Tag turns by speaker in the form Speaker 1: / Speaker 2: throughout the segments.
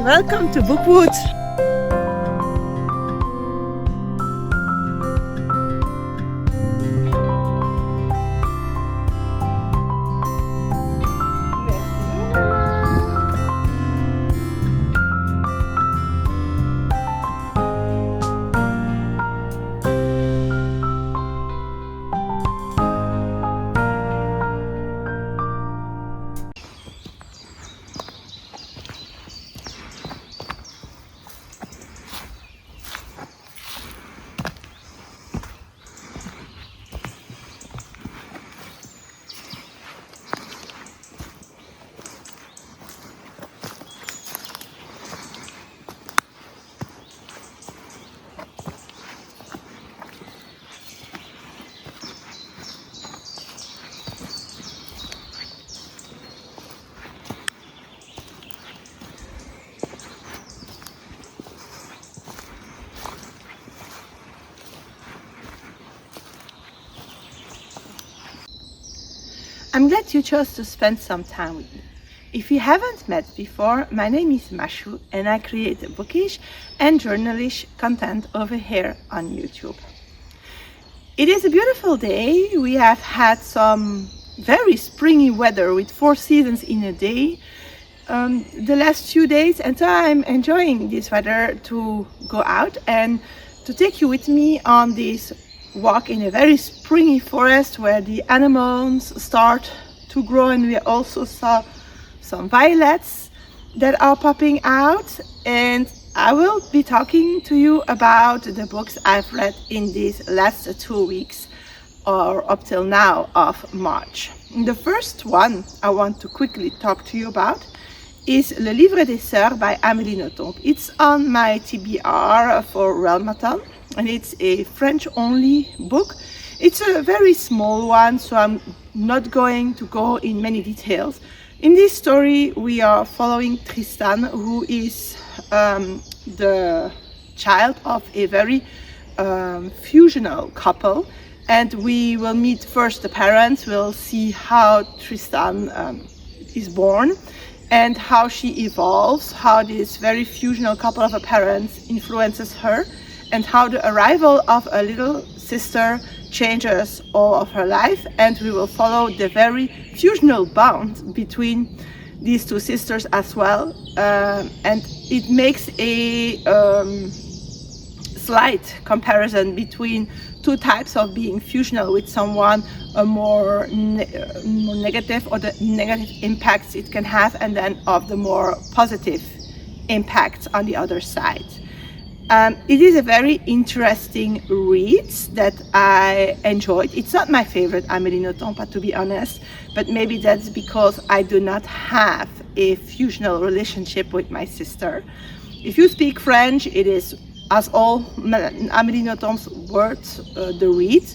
Speaker 1: welcome to Bookwood. I'm glad you chose to spend some time with me. If you haven't met before, my name is Mashou and I create bookish and journalish content over here on YouTube. It is a beautiful day. We have had some very springy weather with 4 seasons in a day the last few days, and so I'm enjoying this weather to go out and to take you with me on this walk in a very springy forest where the anemones start to grow, and we also saw some violets that are popping out. And I will be talking to you about the books I've read in these last 2 weeks or up till now of March. The first one I want to quickly talk to you about is Le Livre des Soeurs by Amélie Nothomb. It's on my TBR for Léviatemps, and it's a French-only book. It's a very small one, so I'm not going to go in many details. In this story, we are following Tristan, who is the child of a very fusional couple, and we will meet first the parents. We'll see how Tristan is born and how she evolves, how this very fusional couple of her parents influences her, and how the arrival of a little sister changes all of her life. And we will follow the very fusional bond between these two sisters as well, and it makes a slight comparison between two types of being fusional with someone, a more negative, or the negative impacts it can have, and then of the more positive impacts on the other side. It is a very interesting read that I enjoyed. It's not my favorite Amélie Nothomb, to be honest, but maybe that's because I do not have a fusional relationship with my sister. If you speak French, it is, as all Amélie Nothomb's words, the read,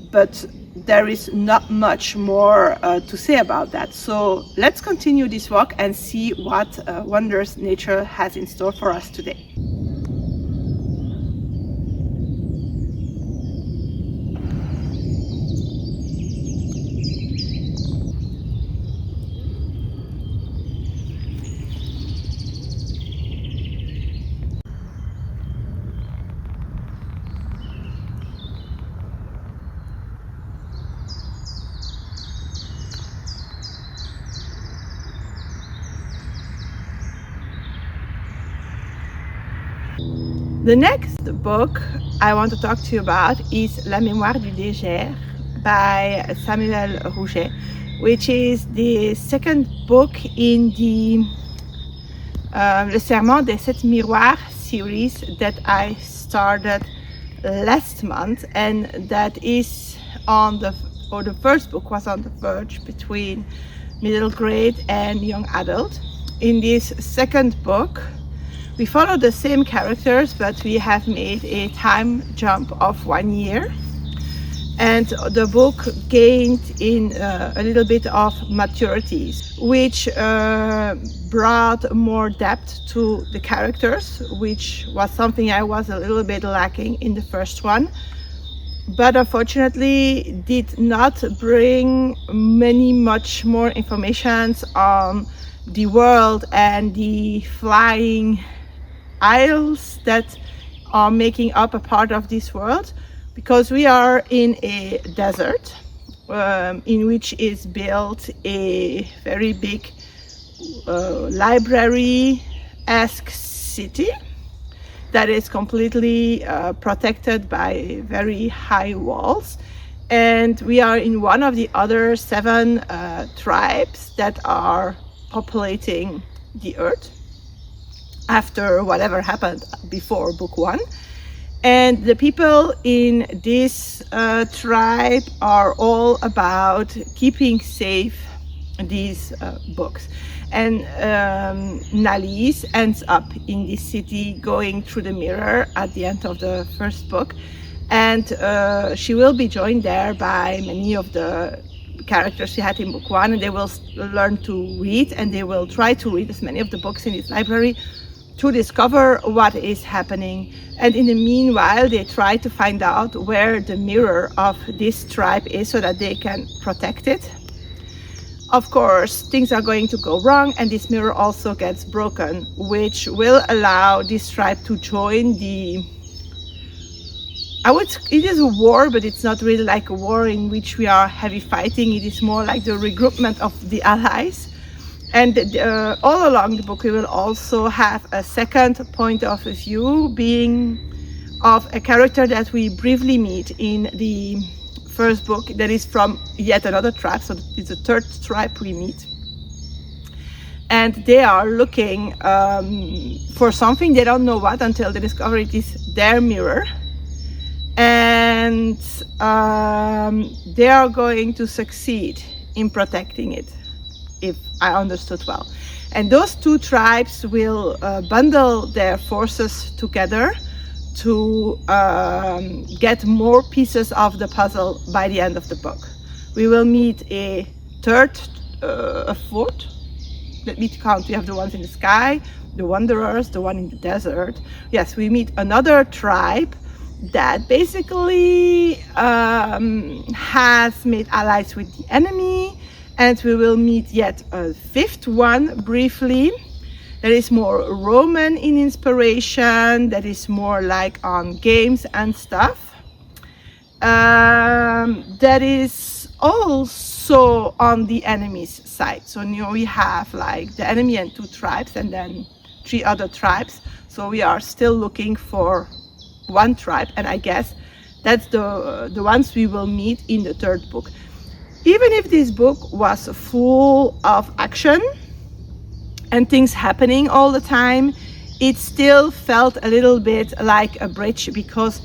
Speaker 1: but there is not much more to say about that. So let's continue this walk and see what wonders nature has in store for us today. The next book I want to talk to you about is La mémoire du désert by Samuel Rouget, which is the second book in the Le Serment des 7 miroirs series that I started last month, and that is on the first book was on the verge between middle grade and young adult. In this second book, we follow the same characters, but we have made a time jump of 1 year. And the book gained in a little bit of maturity, which brought more depth to the characters, which was something I was a little bit lacking in the first one. but unfortunately did not bring much more information on the world and the flying isles that are making up a part of this world, because we are in a desert in which is built a very big library-esque city that is completely protected by very high walls. And we are in one of the other 7 tribes that are populating the earth after whatever happened before book 1. And the people in this tribe are all about keeping safe these books. And Nalise ends up in this city going through the mirror at the end of the first book. And she will be joined there by many of the characters she had in book 1, and they will learn to read, and they will try to read as many of the books in this library to discover what is happening. And in the meanwhile, they try to find out where the mirror of this tribe is so that they can protect it. Of course, things are going to go wrong, and this mirror also gets broken, which will allow this tribe to join the... it is a war, but it's not really like a war in which we are heavy fighting. It is more like the regroupment of the allies. And all along the book, we will also have a second point of view, being of a character that we briefly meet in the first book, that is from yet another tribe. So it's the 3rd tribe we meet. And they are looking for something. They don't know what until they discover it is their mirror. And they are going to succeed in protecting it, if I understood well. And those 2 tribes will bundle their forces together to get more pieces of the puzzle by the end of the book. We will meet a 4th. Let me count. We have the ones in the sky, the wanderers, the one in the desert. Yes, we meet another tribe that basically has made allies with the enemy. And we will meet yet a 5th one briefly, that is more Roman in inspiration, that is more like on games and stuff. That is also on the enemy's side. So we have like the enemy and 2 tribes and then 3 other tribes. So we are still looking for 1 tribe, and I guess that's the ones we will meet in the 3rd book. Even if this book was full of action and things happening all the time, it still felt a little bit like a bridge, because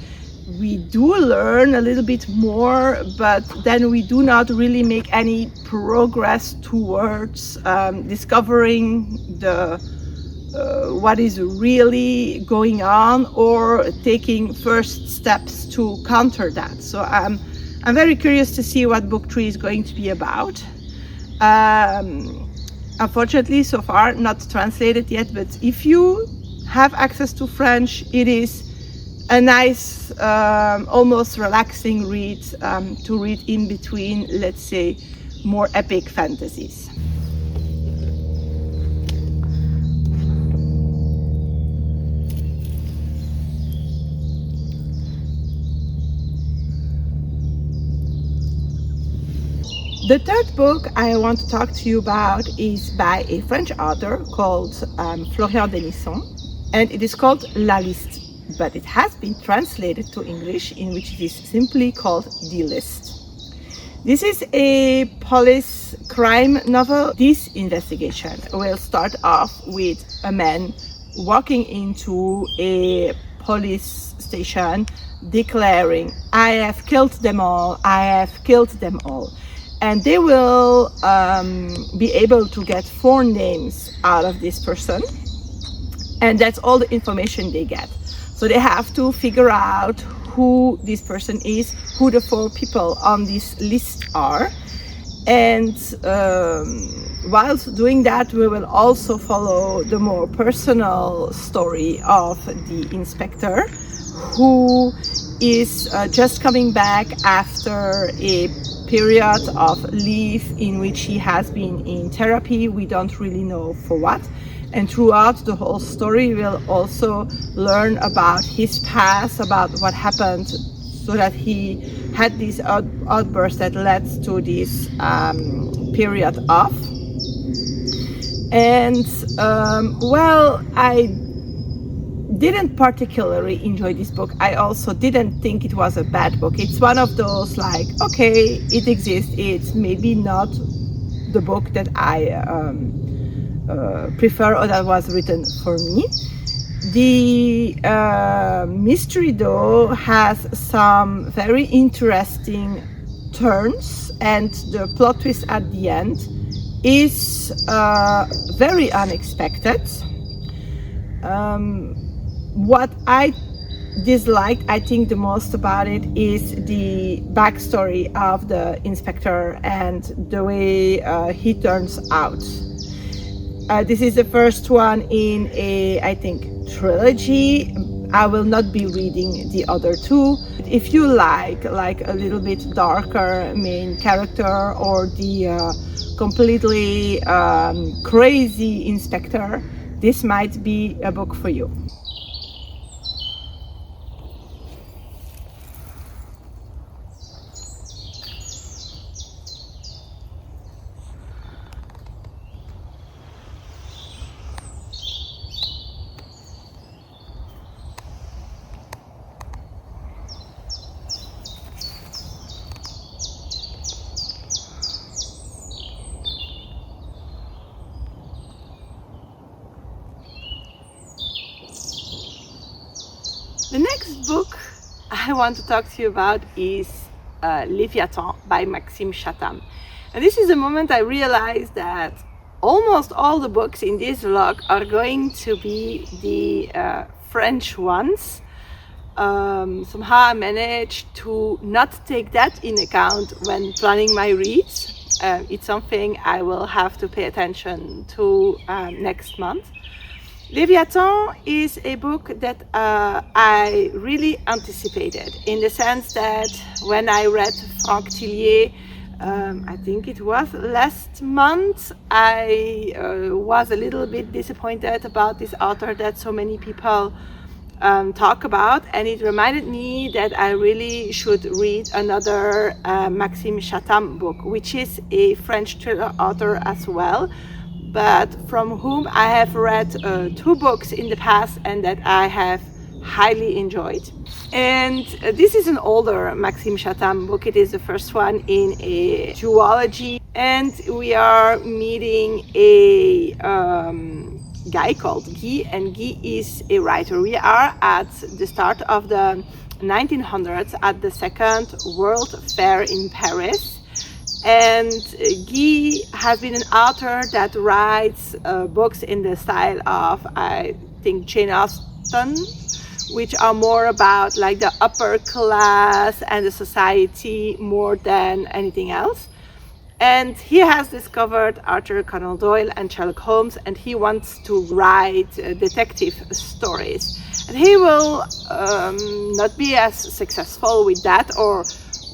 Speaker 1: we do learn a little bit more, but then we do not really make any progress towards discovering the what is really going on, or taking first steps to counter that. So I'm very curious to see what book 3 is going to be about. Unfortunately, so far not translated yet, but if you have access to French, it is a nice, almost relaxing read to read in between, let's say, more epic fantasies. The 3rd book I want to talk to you about is by a French author called Florian Dennisson, and it is called La Liste, but it has been translated to English, in which it is simply called The List. This is a police crime novel. This investigation will start off with a man walking into a police station declaring, "I have killed them all, I have killed them all." And they will be able to get 4 names out of this person. And that's all the information they get. So they have to figure out who this person is, who the 4 people on this list are. And whilst doing that, we will also follow the more personal story of the inspector, who is just coming back after a period of leave in which he has been in therapy. We don't really know for what. And throughout the whole story, we'll also learn about his past, about what happened, so that he had this outburst that led to this period off. And well, I didn't particularly enjoy this book. I also didn't think it was a bad book. It's one of those like, okay, it exists. It's maybe not the book that I prefer or that was written for me. The mystery though has some very interesting turns, and the plot twist at the end is very unexpected. What I disliked, I think, the most about it is the backstory of the inspector and the way he turns out. This is the first one in a, I think, trilogy. I will not be reading the other two. If you like a little bit darker main character or the completely crazy inspector, this might be a book for you. The next book I want to talk to you about is Léviatemps by Maxime Chattam. And this is the moment I realized that almost all the books in this vlog are going to be the French ones. Somehow I managed to not take that in account when planning my reads. It's something I will have to pay attention to next month. Léviatemps is a book that I really anticipated, in the sense that when I read Franck Tillier, I think it was last month, I was a little bit disappointed about this author that so many people talk about, and it reminded me that I really should read another Maxime Chattam book, which is a French thriller author as well, but from whom I have read 2 books in the past and that I have highly enjoyed. And this is an older Maxime Chattam book. It is the first one in a duology, and we are meeting a guy called Guy, and Guy is a writer. We are at the start of the 1900s at the Second World Fair in Paris. And Guy has been an author that writes books in the style of, I think, Jane Austen, which are more about like the upper class and the society more than anything else. And he has discovered Arthur Conan Doyle and Sherlock Holmes, and he wants to write detective stories. And he will not be as successful with that, or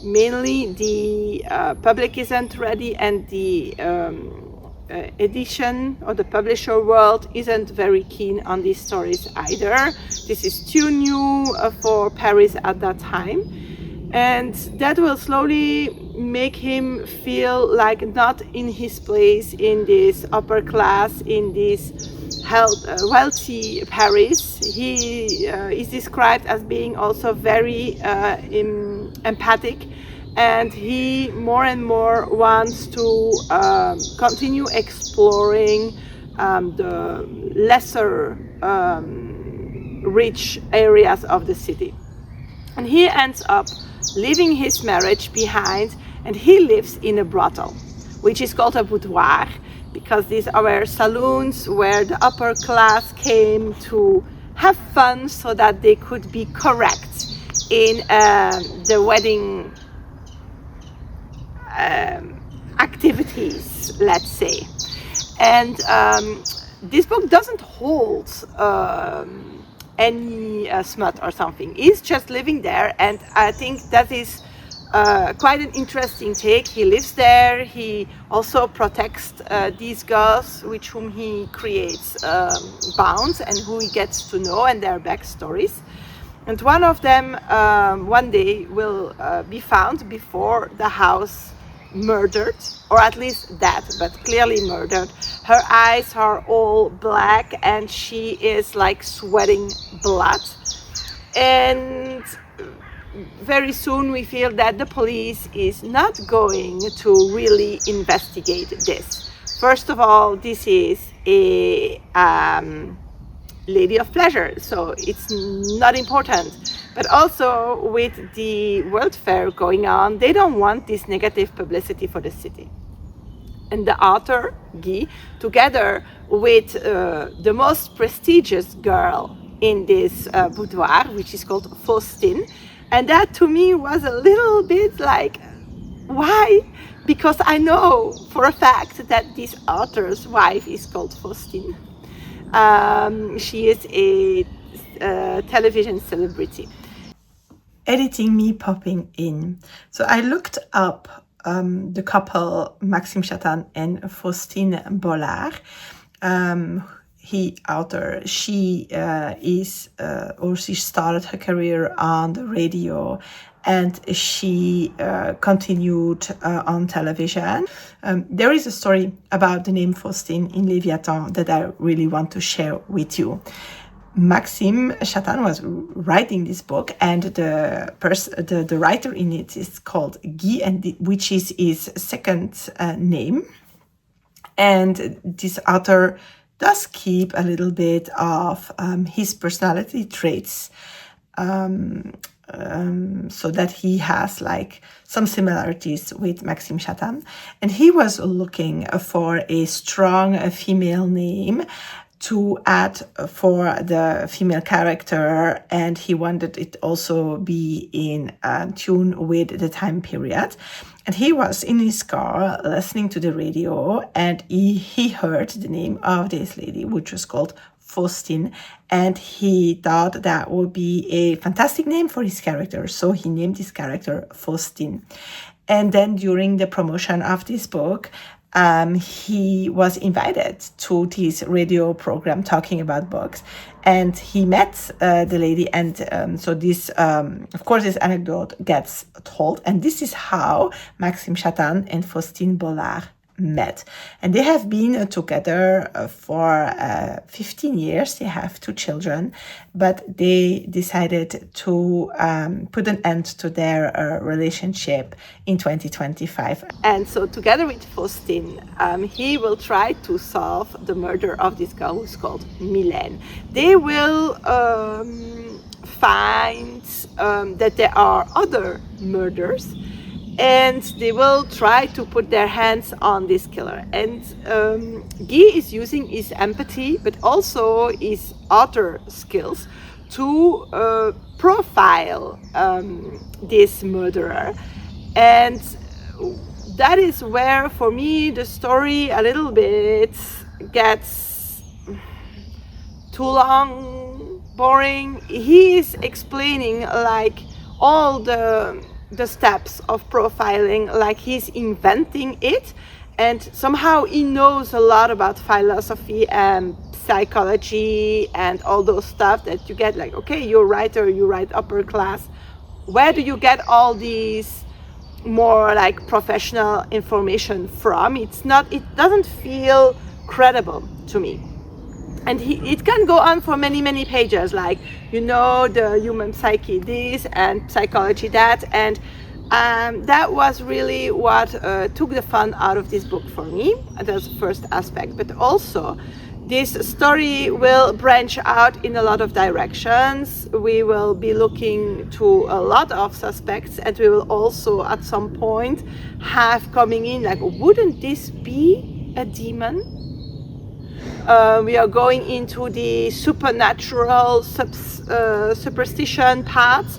Speaker 1: mainly the public isn't ready, and the edition or the publisher world isn't very keen on these stories either. This is too new for Paris at that time, and that will slowly make him feel like not in his place in this upper class, in this wealthy Paris. He is described as being also very empathic, and he more and more wants to continue exploring the lesser rich areas of the city. And he ends up leaving his marriage behind, and he lives in a brothel, which is called a boudoir, because these are saloons where the upper class came to have fun so that they could be correct in the wedding activities, let's say. And this book doesn't hold any smut or something. He's just living there, and I think that is quite an interesting take. He lives there. He also protects these girls with whom he creates bonds and who he gets to know and their backstories. And one of them one day will be found before the house, murdered, or at least that, but clearly murdered. Her eyes are all black and she is like sweating blood. And very soon we feel that the police is not going to really investigate this. First of all, this is a lady of pleasure, so it's not important. But also with the World Fair going on, they don't want this negative publicity for the city. And the author, Guy, together with the most prestigious girl in this boudoir, which is called Faustine, and that to me was a little bit like, why? Because I know for a fact that this author's wife is called Faustine. She is a television celebrity. Editing me popping in. So I looked up the couple Maxime Chattam and Faustine Bollard. She she started her career on the radio, and she continued on television. There is a story about the name Faustine in Léviatemps that I really want to share with you. Maxime Chattam was writing this book, and the writer in it is called Guy, which is his second name. And this author does keep a little bit of his personality traits, so that he has like some similarities with Maxime Chattam. And he was looking for a strong female name to add for the female character, and he wanted it also be in tune with the time period. And he was in his car listening to the radio, and he heard the name of this lady, which was called Faustine, and he thought that would be a fantastic name for his character, so he named his character Faustine. And then during the promotion of this book, he was invited to this radio program talking about books, and he met the lady, and so this, of course, this anecdote gets told, and this is how Maxime Chattam and Faustine Bollard met. And they have been together for 15 years. They have 2 children, but they decided to put an end to their relationship in 2025. And so together with Faustine, he will try to solve the murder of this girl who's called Mille. They will find that there are other murders, and they will try to put their hands on this killer. And Guy is using his empathy, but also his author skills to profile this murderer. And that is where, for me, the story a little bit gets too long, boring. He is explaining like all the steps of profiling, like he's inventing it, and somehow he knows a lot about philosophy and psychology and all those stuff that you get like, okay, you're a writer, you write upper class, where do you get all these more like professional information from? It doesn't feel credible to me. And it can go on for many, many pages, like, the human psyche this and psychology that. And that was really what took the fun out of this book for me. That's the first aspect. But also, this story will branch out in a lot of directions. We will be looking to a lot of suspects, and we will also at some point have coming in like, wouldn't this be a demon? We are going into the supernatural superstition paths,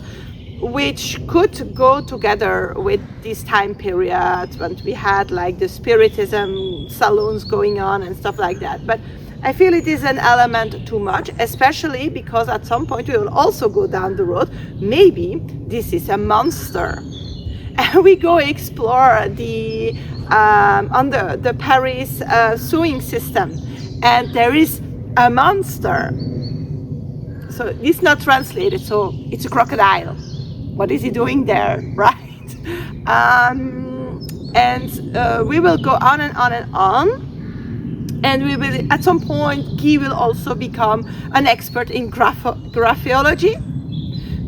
Speaker 1: which could go together with this time period when we had like the spiritism salons going on and stuff like that. But I feel it is an element too much, especially because at some point we will also go down the road. Maybe this is a monster. And we go explore the under the Paris sewing system, and there is a monster. So it's not translated, so it's a crocodile. What is he doing there, right? And we will go on and on and on. And we will, at some point, Guy will also become an expert in graphology.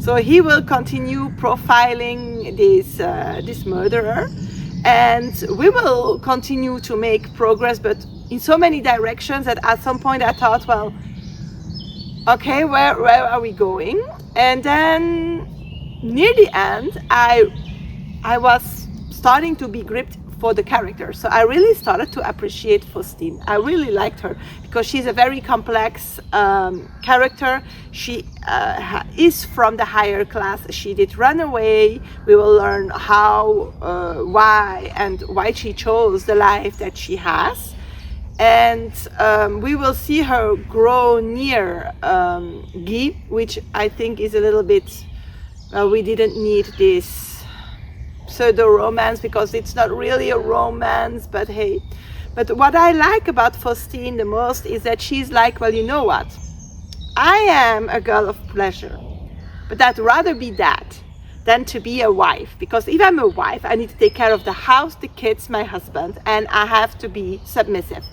Speaker 1: So he will continue profiling this murderer, and we will continue to make progress, but in so many directions that at some point I thought, well, okay, where are we going? And then near the end, I was starting to be gripped for the character. So I really started to appreciate Faustine. I really liked her because she's a very complex character. She is from the higher class. She did run away. We will learn how, why she chose the life that she has. And we will see her grow near Guy, which I think is a little bit, we didn't need this pseudo-romance because it's not really a romance, but hey. But what I like about Faustine the most is that she's like, well, you know what? I am a girl of pleasure, but I'd rather be that than to be a wife, because if I'm a wife, I need to take care of the house, the kids, my husband, and I have to be submissive.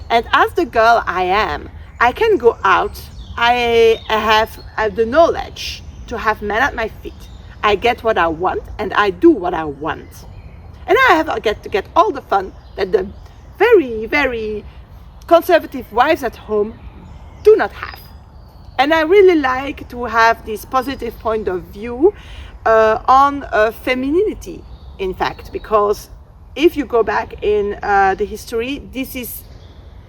Speaker 1: And as the girl I am, I can go out. I have the knowledge to have men at my feet. I get what I want and I do what I want. And I get to get all the fun that the very, very conservative wives at home do not have. And I really like to have this positive point of view on femininity, in fact, because if you go back in the history, this is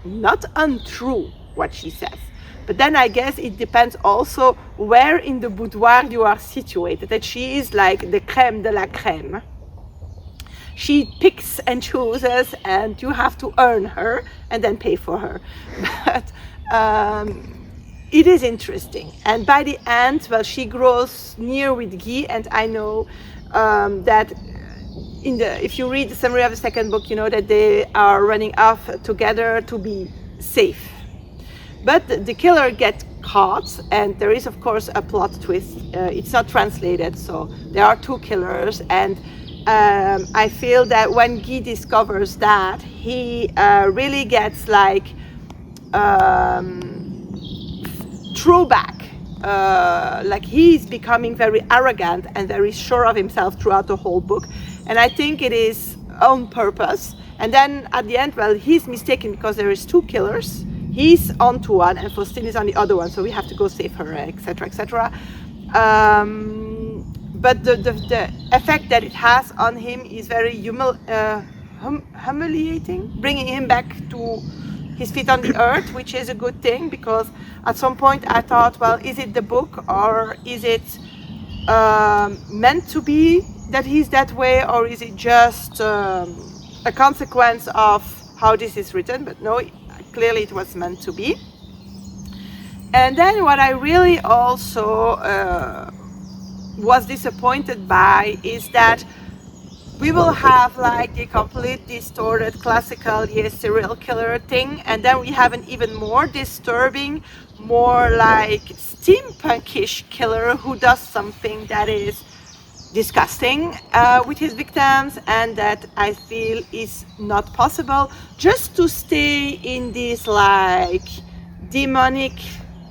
Speaker 1: not untrue what she says. But then I guess it depends also where in the boudoir you are situated. That she is like the crème de la crème. She picks and chooses, and you have to earn her and then pay for her. But it is interesting. And by the end, well, she grows near with Guy, and I know that if you read the summary of the second book, you know that they are running off together to be safe. But the killer gets caught, and there is, of course, a plot twist. It's not translated, so there are two killers. And I feel that when Guy discovers that, he really gets like throwback. Like he's becoming very arrogant and very sure of himself throughout the whole book. And I think it is on purpose. And then at the end, well, he's mistaken because there is two killers. He's on to one and Faustine is on the other one, so we have to go save her, etc., etc. But the effect that it has on him is very humiliating, bringing him back to his feet on the earth, which is a good thing, because at some point I thought, well, is it the book or is it meant to be that he's that way, or is it just a consequence of how this is written? But no, clearly it was meant to be. And then what I really also was disappointed by is that we will have like the complete distorted classical serial killer thing, and then we have an even more disturbing, more like steampunkish killer who does something that is disgusting with his victims, and that I feel is not possible, just to stay in these like demonic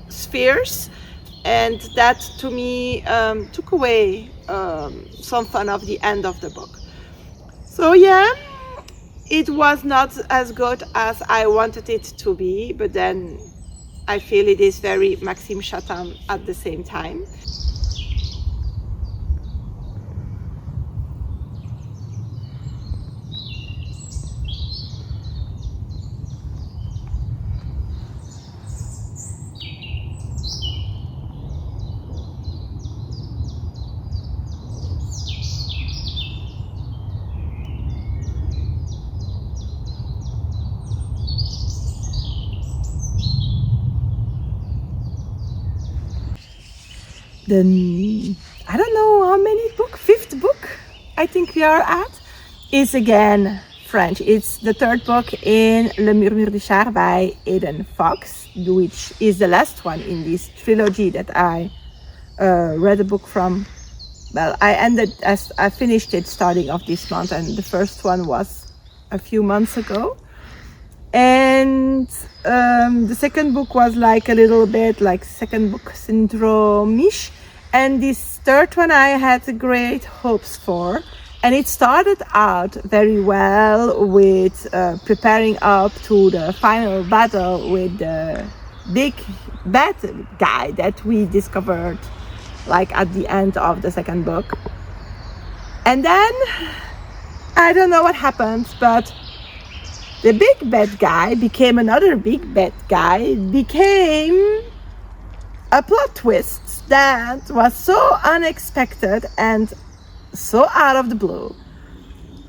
Speaker 1: spheres. And that to me took away some fun of the end of the book. So yeah, it was not as good as I wanted it to be, but then I feel it is very Maxime Chattam at the same time. I don't know how many book, 5th book I think we are at, is again French. It's the 3rd book in Le Murmures de Shar by Aiden Fox, which is the last one in this trilogy that I read a book from. Well, I finished it starting of this month, and the first one was a few months ago. And the second book was like a little bit like second book syndrome-ish. And this 3rd one I had great hopes for. And it started out very well with preparing up to the final battle with the big bad guy that we discovered like at the end of the 2nd book. And then I don't know what happened, but the big bad guy became another big bad guy, became a plot twist that was so unexpected and so out of the blue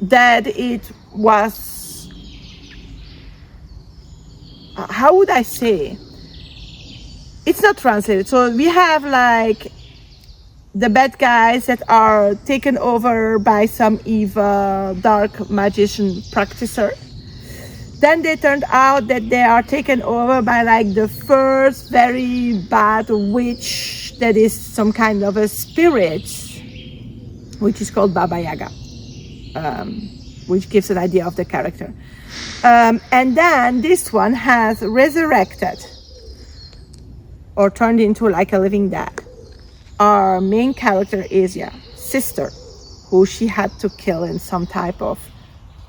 Speaker 1: that it was, how would I say, it's not translated. So we have like the bad guys that are taken over by some evil dark magician practicer. Then they turned out that they are taken over by like the first very bad witch that is some kind of a spirit, which is called Baba Yaga, which gives an idea of the character. And then this one has resurrected or turned into like a living dead. Our main character is sister, who she had to kill in some type of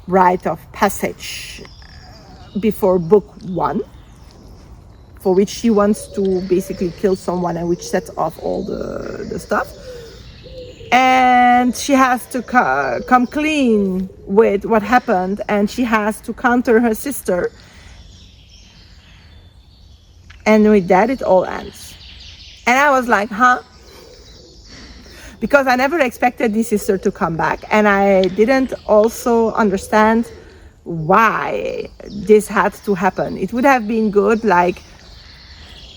Speaker 1: rite of passage before book 1, for which she wants to basically kill someone and which sets off all the stuff. And she has to come clean with what happened, and she has to counter her sister. And with that, it all ends. And I was like, huh? Because I never expected this sister to come back. And I didn't also understand why this had to happen. It would have been good, like,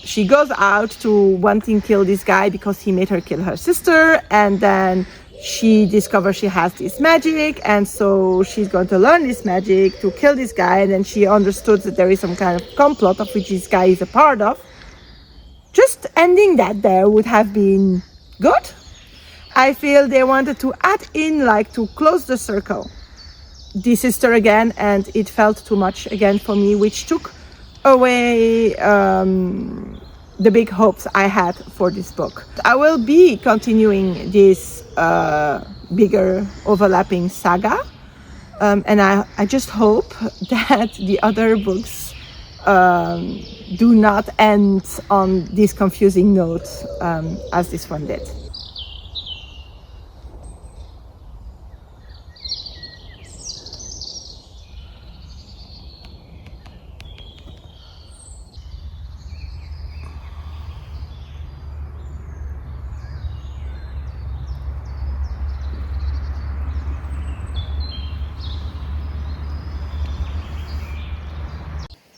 Speaker 1: she goes out to wanting to kill this guy because he made her kill her sister, and then she discovers she has this magic, and so she's going to learn this magic to kill this guy, and then she understood that there is some kind of complot of which this guy is a part of. Just ending that there would have been good. I feel they wanted to add in, like, to close the circle, the sister again, and it felt too much again for me, which took away the big hopes I had for this book. I will be continuing this bigger overlapping saga, and I just hope that the other books do not end on this confusing note as this one did.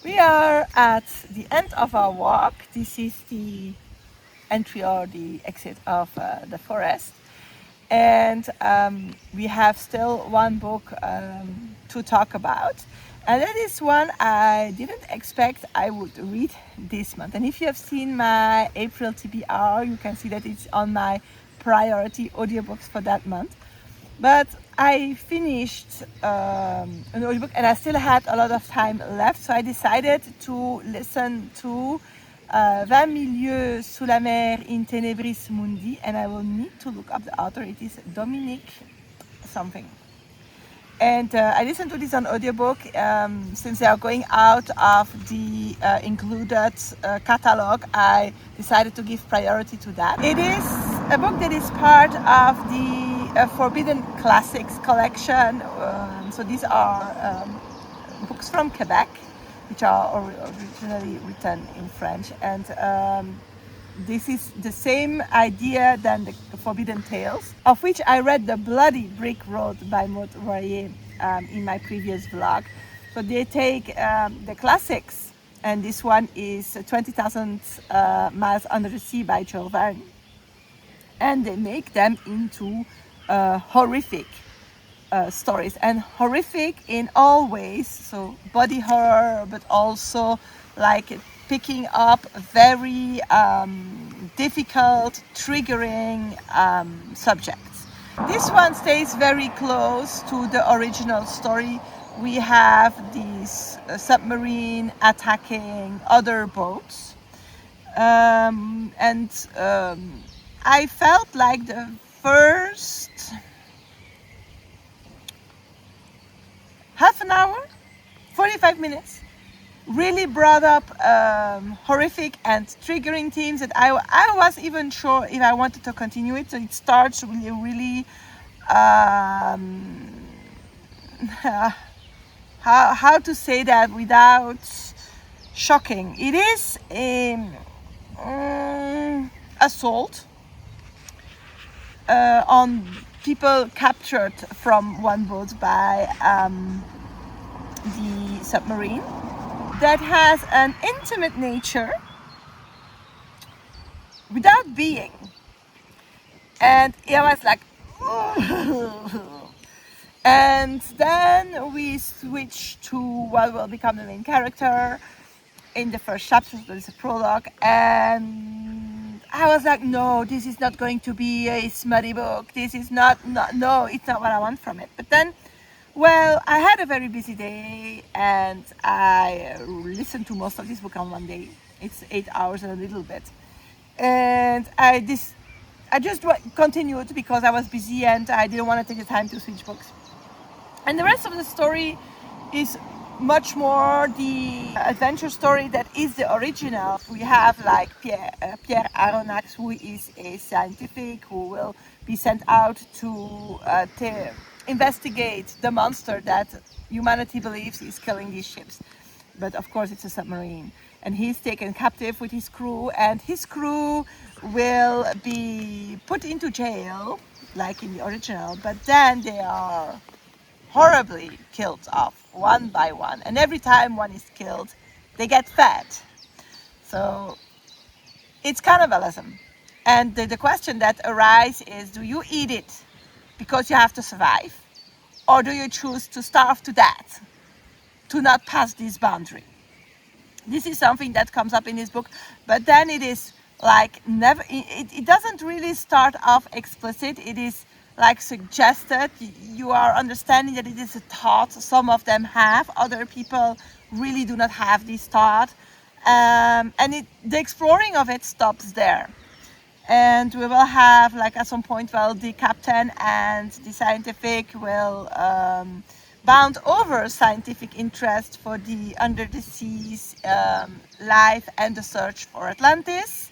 Speaker 1: We are at the end of our walk. This is the entry or the exit of the forest, and we have still one book to talk about, and that is one I didn't expect I would read this month. And if you have seen my April TBR, you can see that it's on my priority audiobooks for that month. But I finished an audiobook and I still had a lot of time left, so I decided to listen to Vingt, mille sous la mer in tenebris mundi, and I will need to look up the author. It is Dominic something. And I listened to this on audiobook since they are going out of the included catalog. I decided to give priority to that. It is a book that is part of the Forbidden Classics collection. So these are books from Quebec, which are originally written in French, and this is the same idea than the Forbidden Tales, of which I read The Bloody Brick Road by Maud Royer in my previous vlog. So they take the classics, and this one is 20,000 Miles Under the Sea by Jules Verne. and they make them into horrific stories, and horrific in all ways, so body horror, but also like picking up very difficult, triggering subjects. This one stays very close to the original story. We have this submarine attacking other boats, and I felt like the first half an hour, 45 minutes, really brought up horrific and triggering themes that I was even sure if I wanted to continue it. So it starts really how to say that without shocking. It is assault on people captured from one boat by the submarine, that has an intimate nature without being. And I was like, and then we switch to what will become the main character in the first chapter. So there's a prologue, and I was like, no, this is not going to be a smutty book. This is no, it's not what I want from it. But then, well, I had a very busy day, and I listened to most of this book on one day. It's 8 hours and a little bit, and I just continued because I was busy and I didn't want to take the time to switch books. And the rest of the story is much more the adventure story that is the original. We have like Pierre Aronnax, who is a scientific who will be sent out to investigate the monster that humanity believes is killing these ships. But of course it's a submarine. And he's taken captive with his crew, and his crew will be put into jail, like in the original, but then they are horribly killed off one by one, and every time one is killed they get fed. So it's cannibalism, and the question that arises is, do you eat it because you have to survive, or do you choose to starve to death to not pass this boundary? This is something that comes up in this book, but then it is like never, it doesn't really start off explicit. It is like suggested. You are understanding that it is a thought some of them have, other people really do not have this thought, and the exploring of it stops there. And we will have, like, at some point, well, the captain and the scientific will bound over scientific interest for the under the seas life and the search for Atlantis.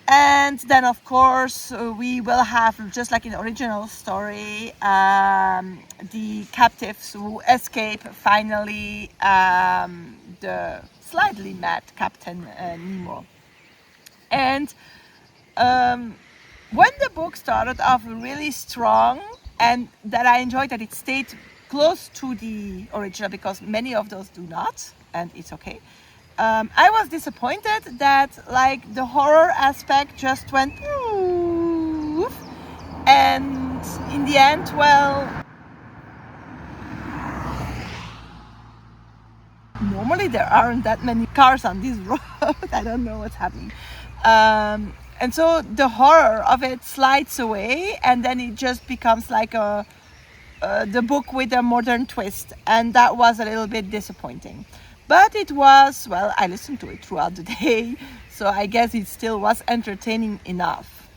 Speaker 1: And then, of course, we will have, just like in the original story, the captives who escape finally the slightly mad Captain Nemo. And when the book started off really strong, and that I enjoyed that it stayed close to the original, because many of those do not, and it's okay. I was disappointed that, like, the horror aspect just went poof, and in the end, well, normally there aren't that many cars on this road. I don't know what's happening. And so the horror of it slides away, and then it just becomes like the book with a modern twist, and that was a little bit disappointing. But it was, well, I listened to it throughout the day, so I guess it still was entertaining enough.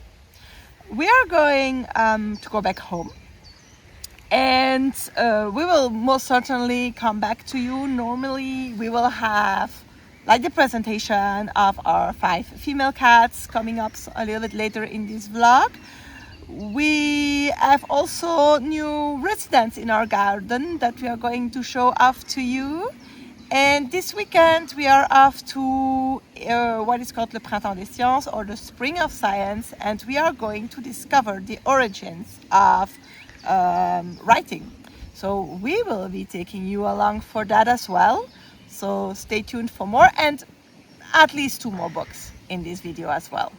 Speaker 1: We are going to go back home, and we will most certainly come back to you. Normally we will have like the presentation of our 5 female cats coming up a little bit later in this vlog. We have also new residents in our garden that we are going to show off to you. And this weekend we are off to what is called le Printemps des Sciences, or the Spring of Science, and we are going to discover the origins of writing. So we will be taking you along for that as well. So stay tuned for more, and at least 2 more books in this video as well.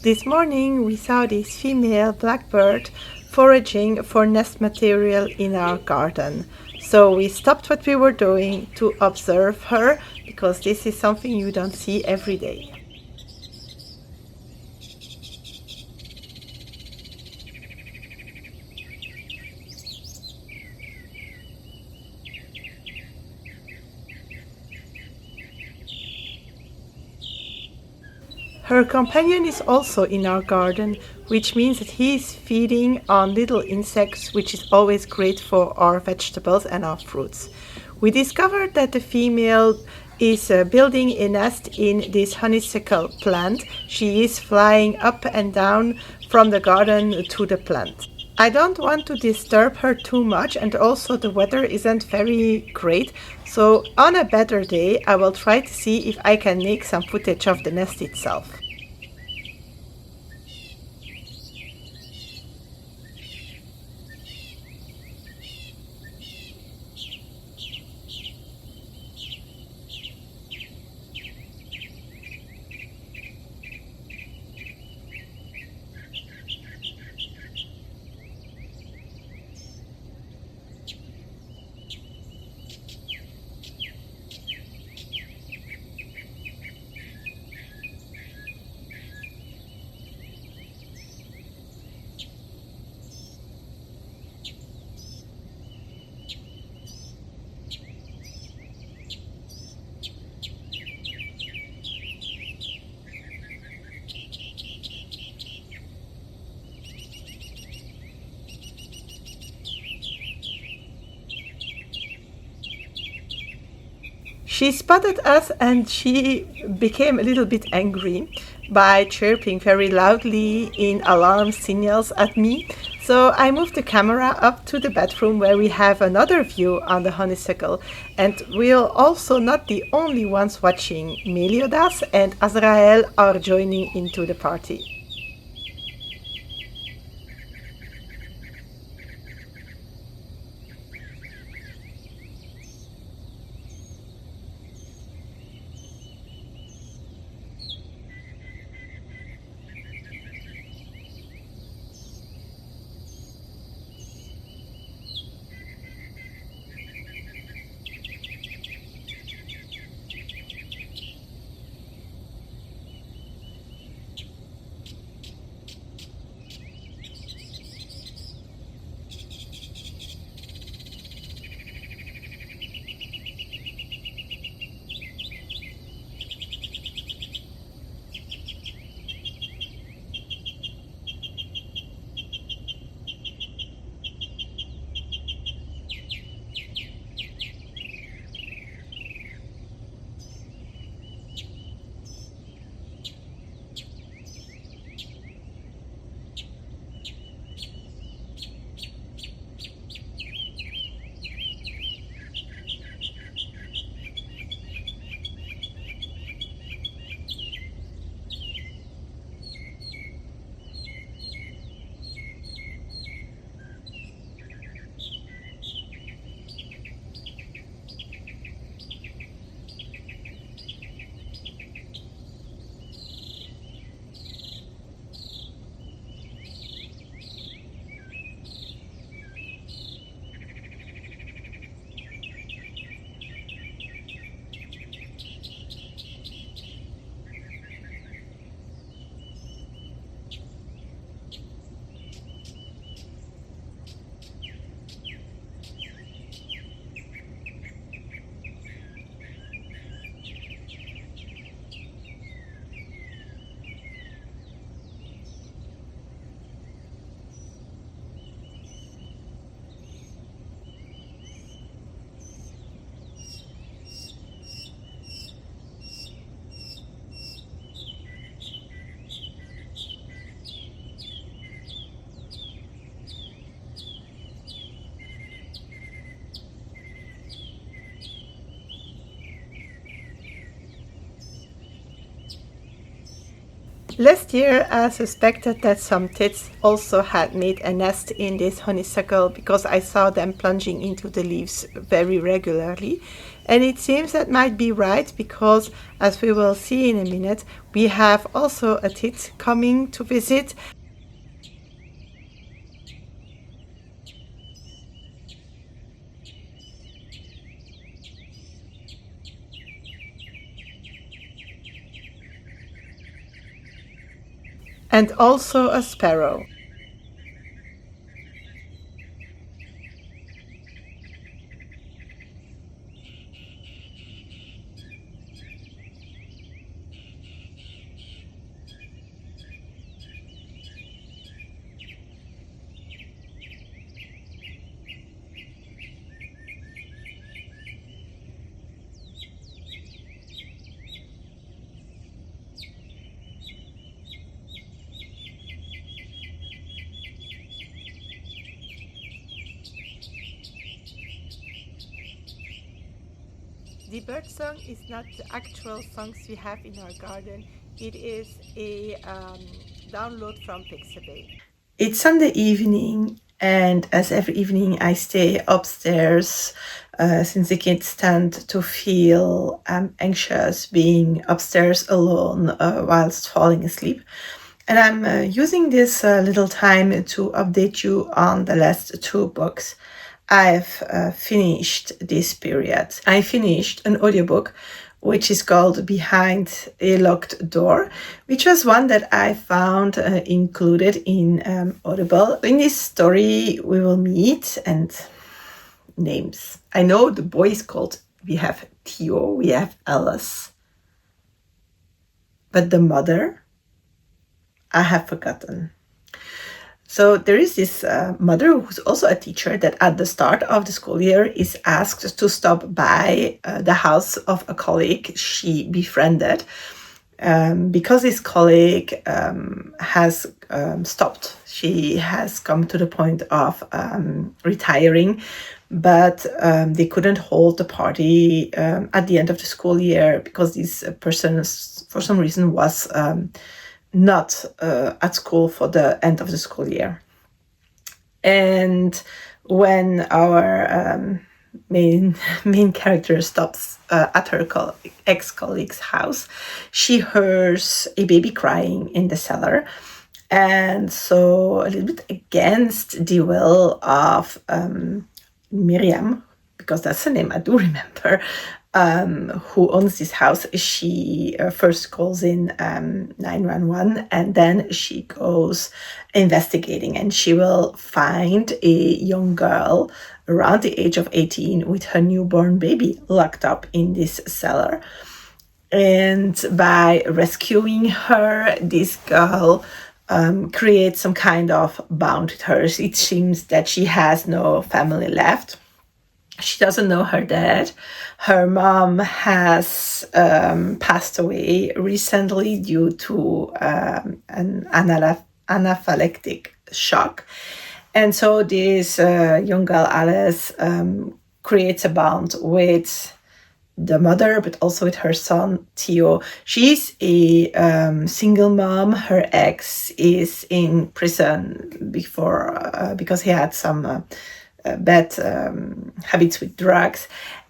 Speaker 1: This morning we saw this female blackbird foraging for nest material in our garden. So we stopped what we were doing to observe her because this is something you don't see every day. Her companion is also in our garden, which means that he is feeding on little insects, which is always great for our vegetables and our fruits. We discovered that the female is building a nest in this honeysuckle plant. She is flying up and down from the garden to the plant. I don't want to disturb her too much, and also the weather isn't very great, so on a better day I will try to see if I can make some footage of the nest itself. She spotted us and she became a little bit angry by chirping very loudly in alarm signals at me. So I moved the camera up to the bedroom where we have another view on the honeysuckle, and we're also not the only ones watching. Meliodas and Azrael are joining into the party. Last year, I suspected that some tits also had made a nest in this honeysuckle because I saw them plunging into the leaves very regularly. And it seems that might be right because, as we will see in a minute, we have also a tit coming to visit. And also a sparrow. The bird song is not the actual songs we have in our garden. It is a download from Pixabay. It's Sunday evening, and as every evening, I stay upstairs since the kids tend to feel anxious being upstairs alone whilst falling asleep. And I'm using this little time to update you on the last two books I've finished this period. I finished an audiobook which is called Behind a Locked Door, which was one that I found included in Audible. In this story, we will meet and names. I know the boy is called, we have Theo, we have Alice. But the mother, I have forgotten. So there is this mother who's also a teacher that at the start of the school year is asked to stop by the house of a colleague she befriended because this colleague has stopped. She has come to the point of retiring, but they couldn't hold the party at the end of the school year because this person, for some reason, was not at school for the end of the school year. And when our main character stops at her ex-colleague's house, she hears a baby crying in the cellar. And so a little bit against the will of Miriam, because that's the name I do remember, who owns this house, she first calls in 911 and then she goes investigating, and she will find a young girl around the age of 18 with her newborn baby locked up in this cellar. And by rescuing her, this girl creates some kind of bond with her. It seems that she has no family left. She doesn't know her dad. Her mom has passed away recently due to an anaphylactic shock. And so this young girl, Alice, creates a bond with the mother, but also with her son, Theo. She's a single mom. Her ex is in prison before because he had some bad habits with drugs.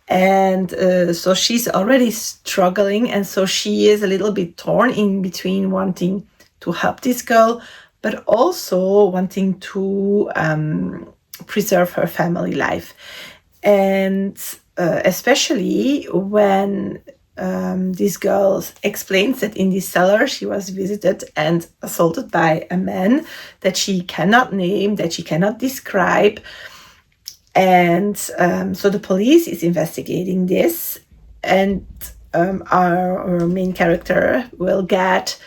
Speaker 1: And so she's already struggling. And so she is a little bit torn in between wanting to help this girl, but also wanting to preserve her family life. And especially when this girl explains that in this cellar she was visited and assaulted by a man that she cannot name, that she cannot describe. And so the police is investigating this, and our main character will get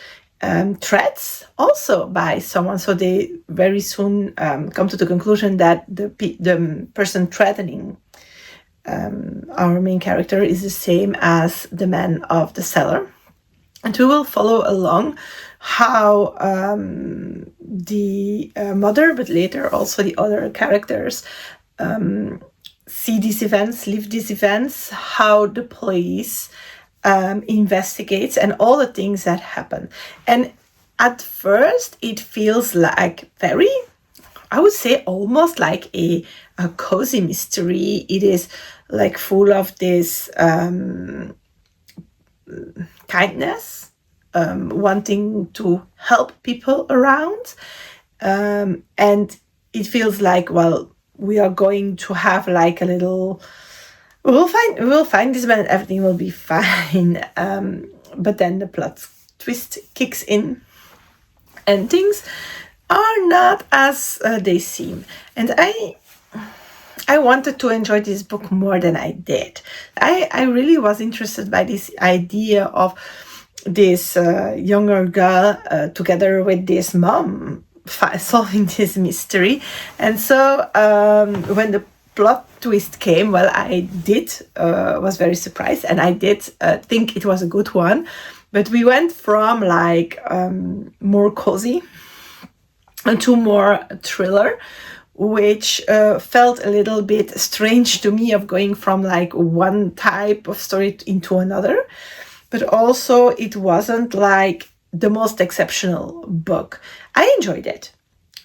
Speaker 1: threats also by someone. So they very soon come to the conclusion that the person threatening our main character is the same as the man of the cellar. And we will follow along how the mother, but later also the other characters, see these events, live these events, how the police investigates, and all the things that happen. And at first it feels like very, I would say almost like a cozy mystery. It is like full of this kindness, wanting to help people around. And it feels like, well, we are going to have like a little, we'll find this man and everything will be fine. But then the plot twist kicks in and things are not as they seem. And I wanted to enjoy this book more than I did. I really was interested by this idea of this younger girl together with this mom solving this mystery. And so when the plot twist came, well, I was very surprised, and I did think it was a good one. But we went from like more cozy to more thriller, which felt a little bit strange to me, of going from like one type of story into another. But also it wasn't like the most exceptional book. I enjoyed it,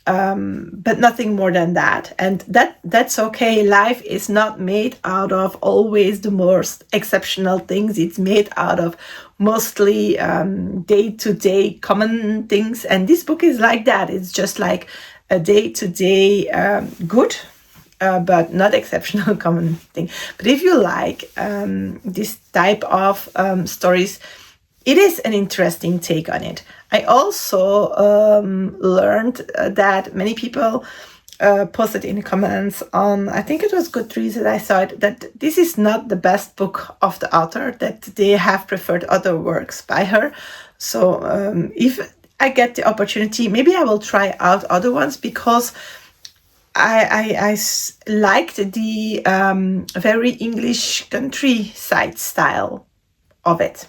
Speaker 1: but nothing more than that. And that's okay. Life is not made out of always the most exceptional things. It's made out of mostly day-to-day common things. And this book is like that. It's just like a day-to-day good, but not exceptional common thing. But if you like this type of stories, it is an interesting take on it. I also learned that many people posted in the comments on, I think it was Goodreads that I saw it, that this is not the best book of the author, that they have preferred other works by her. So if I get the opportunity, maybe I will try out other ones, because I liked the very English countryside style of it.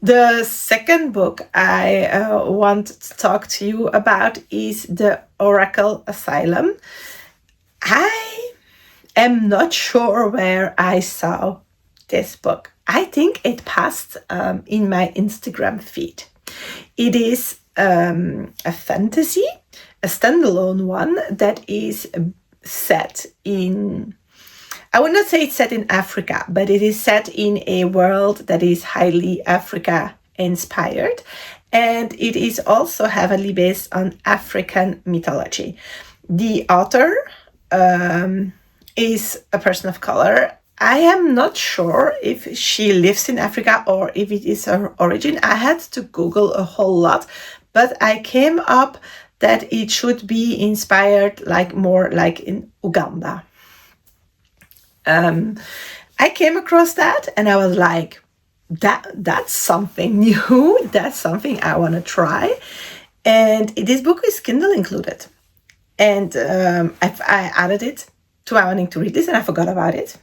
Speaker 1: The second book I want to talk to you about is The Oracle Asylum. I am not sure where I saw this book. I think it passed in my Instagram feed. It is a fantasy, a standalone one that is set in, I would not say it's set in Africa, but it is set in a world that is highly Africa inspired. And it is also heavily based on African mythology. The author is a person of color. I am not sure if she lives in Africa or if it is her origin. I had to Google a whole lot, but I came up that it should be inspired like more like in Uganda. I came across that and I was like, that's something new. That's something I want to try. And this book is Kindle included. And I added it to my wanting to read this, and I forgot about it.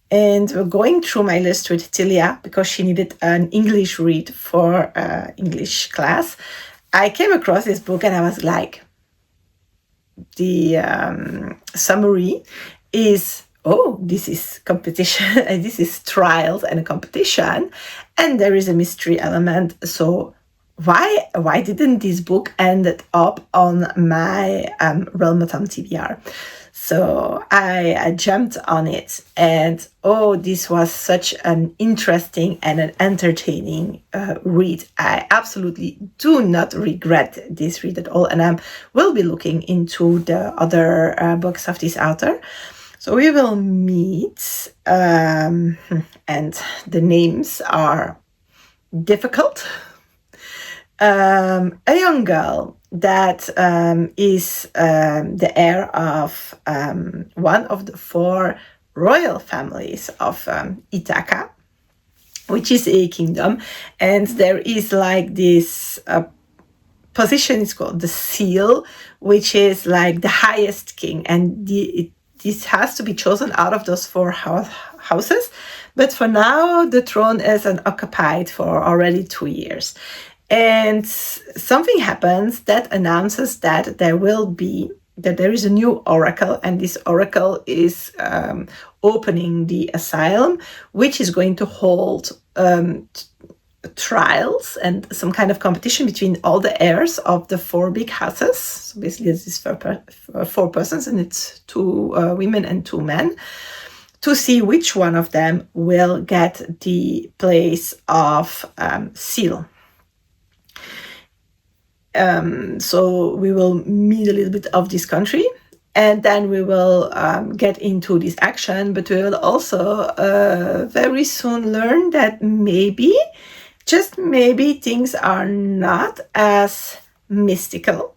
Speaker 1: And we're going through my list with Tilia because she needed an English read for English class. I came across this book and I was like, the summary is, oh, this is competition, and this is trials and a competition, and there is a mystery element. So why didn't this book end up on my Léviatemps TBR? So I jumped on it, and oh, this was such an interesting and an entertaining read. I absolutely do not regret this read at all, and I will be looking into the other books of this author. So we will meet, and the names are difficult. A young girl that is the heir of one of the 4 royal families of Ithaca, which is a kingdom. And there is like this position, it's called the seal, which is like the highest king. And this has to be chosen out of those 4 houses. But for now, the throne is unoccupied for already 2 years. And something happens that announces that there is a new oracle, and this oracle is opening the asylum, which is going to hold trials and some kind of competition between all the heirs of the 4 big houses. So basically this is four persons, and it's 2 women and 2 men, to see which one of them will get the place of seal. So we will meet a little bit of this country, and then we will get into this action, but we will also very soon learn that maybe, just maybe, things are not as mystical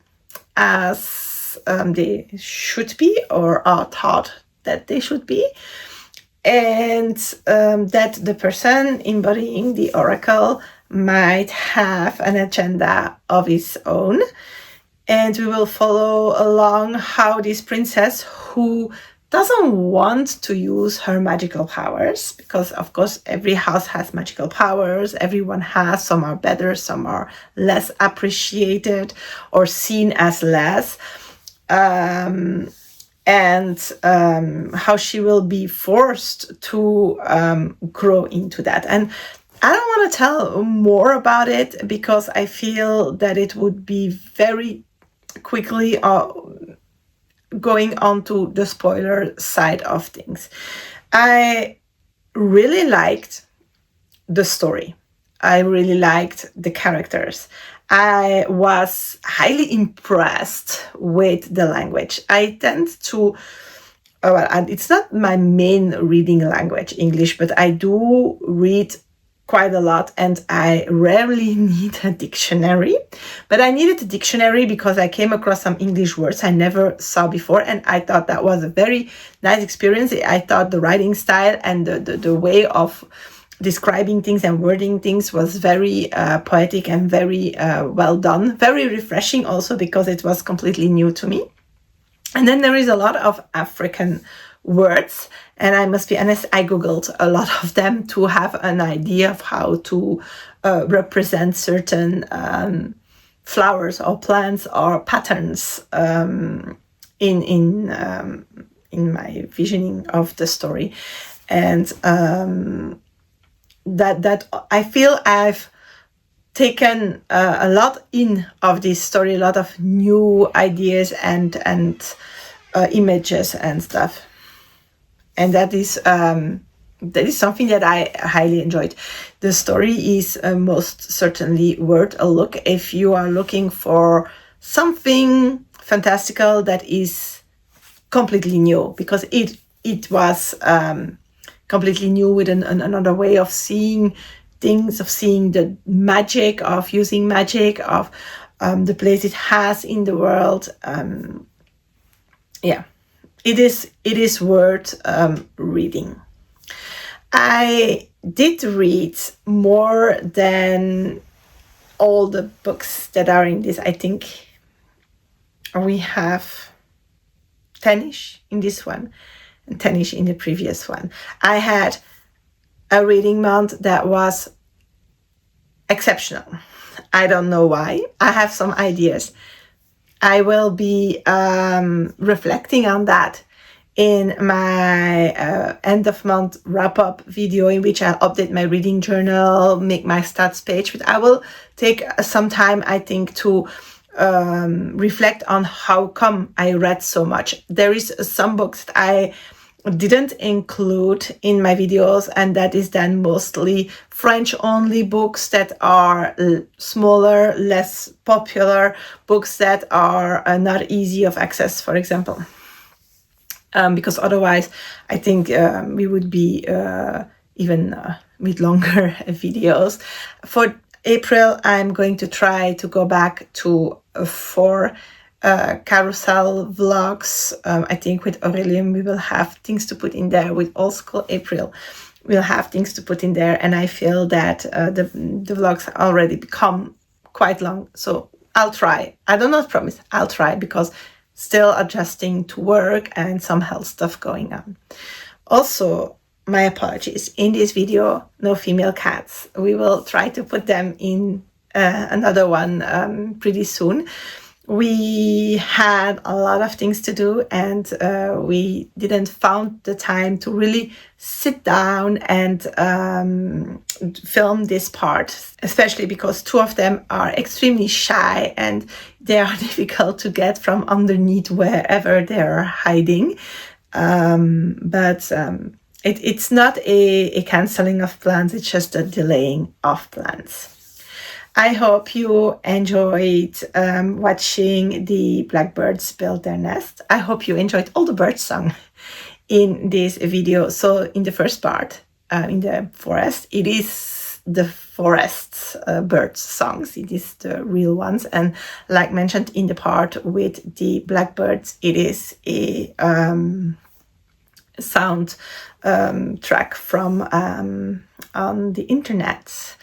Speaker 1: as they should be or are thought that they should be, and that the person embodying the oracle might have an agenda of his own. And we will follow along how this princess, who doesn't want to use her magical powers, because of course every house has magical powers, everyone has, some are better, some are less appreciated or seen as less, and how she will be forced to grow into that. And I don't want to tell more about it because I feel that it would be very quickly going on to the spoiler side of things. I really liked the story. I really liked the characters. I was highly impressed with the language. I tend to, it's not my main reading language, English, but I do read quite a lot, and I rarely need a dictionary. But I needed a dictionary because I came across some English words I never saw before, and I thought that was a very nice experience. I thought the writing style and the way of describing things and wording things was very poetic and very well done, very refreshing also because it was completely new to me. And then there is a lot of African words, and I must be honest, I googled a lot of them to have an idea of how to represent certain flowers or plants or patterns in my visioning of the story. And that I feel I've taken a lot in of this story, a lot of new ideas and images and stuff. And that is something that I highly enjoyed. The story is most certainly worth a look if you are looking for something fantastical that is completely new, because it was completely new with another way of seeing things, of seeing the magic, of using magic, of the place it has in the world. It is worth reading. I did read more than all the books that are in this. I think we have 10-ish in this one and 10-ish in the previous one. I had a reading month that was exceptional. I don't know why. I have some ideas. I will be reflecting on that in my end of month wrap-up video, in which I'll update my reading journal, make my stats page. But I will take some time, I think, to reflect on how come I read so much. There is some books that I didn't include in my videos, and that is then mostly French only books that are smaller, less popular, books that are not easy of access, for example, because otherwise I think we would be even with longer videos. For April, I'm going to try to go back to 4 carousel vlogs. I think with Aurelian we will have things to put in there. With Old School April we'll have things to put in there, and I feel that the vlogs already become quite long, so I'll try. I do not promise, I'll try, because still adjusting to work and some health stuff going on. Also, my apologies, in this video no female cats. We will try to put them in another one pretty soon. We had a lot of things to do, and we didn't found the time to really sit down and film this part, especially because two of them are extremely shy and they are difficult to get from underneath wherever they're hiding. But it's not a canceling of plans, it's just a delaying of plans. I hope you enjoyed watching the blackbirds build their nest. I hope you enjoyed all the bird song in this video. So in the first part, in the forest, it is the forest birds songs. It is the real ones. And like mentioned in the part with the blackbirds, it is a sound track from on the internet.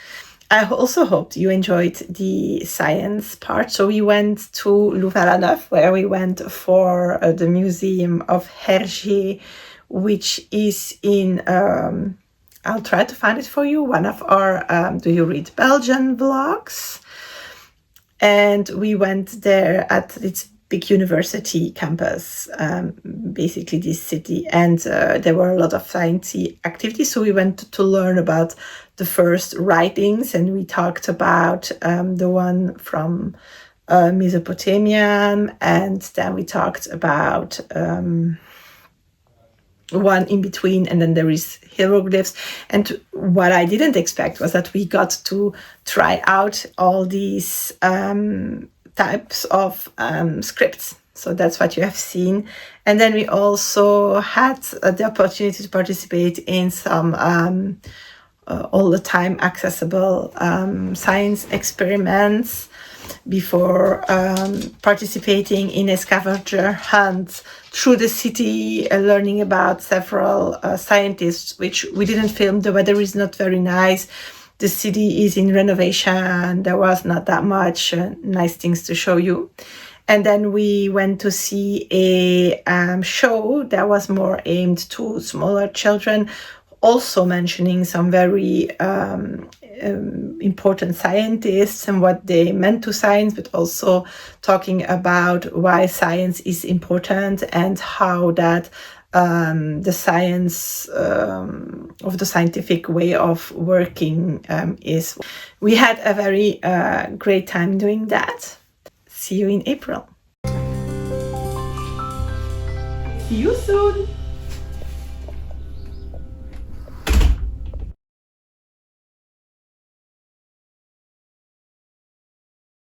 Speaker 1: I also hoped you enjoyed the science part. So we went to Louvain-la-Neuve, where we went for the Museum of Hergé, which is in, I'll try to find it for you, one of our Do You Read Belgian vlogs. And we went there at its big university campus, basically this city, and there were a lot of sciencey activities. So we went to learn about the first writings, and we talked about the one from Mesopotamia, and then we talked about one in between, and then there is hieroglyphs. And what I didn't expect was that we got to try out all these types of scripts. So that's what you have seen. And then we also had the opportunity to participate in some all the time accessible science experiments before participating in a scavenger hunt through the city, learning about several scientists, which we didn't film. The weather is not very nice. The city is in renovation. There was not that much nice things to show you. And then we went to see a show that was more aimed to smaller children, also mentioning some very important scientists and what they meant to science, but also talking about why science is important and how that the science of the scientific way of working is. We had a very great time doing that. See you in April. See you soon.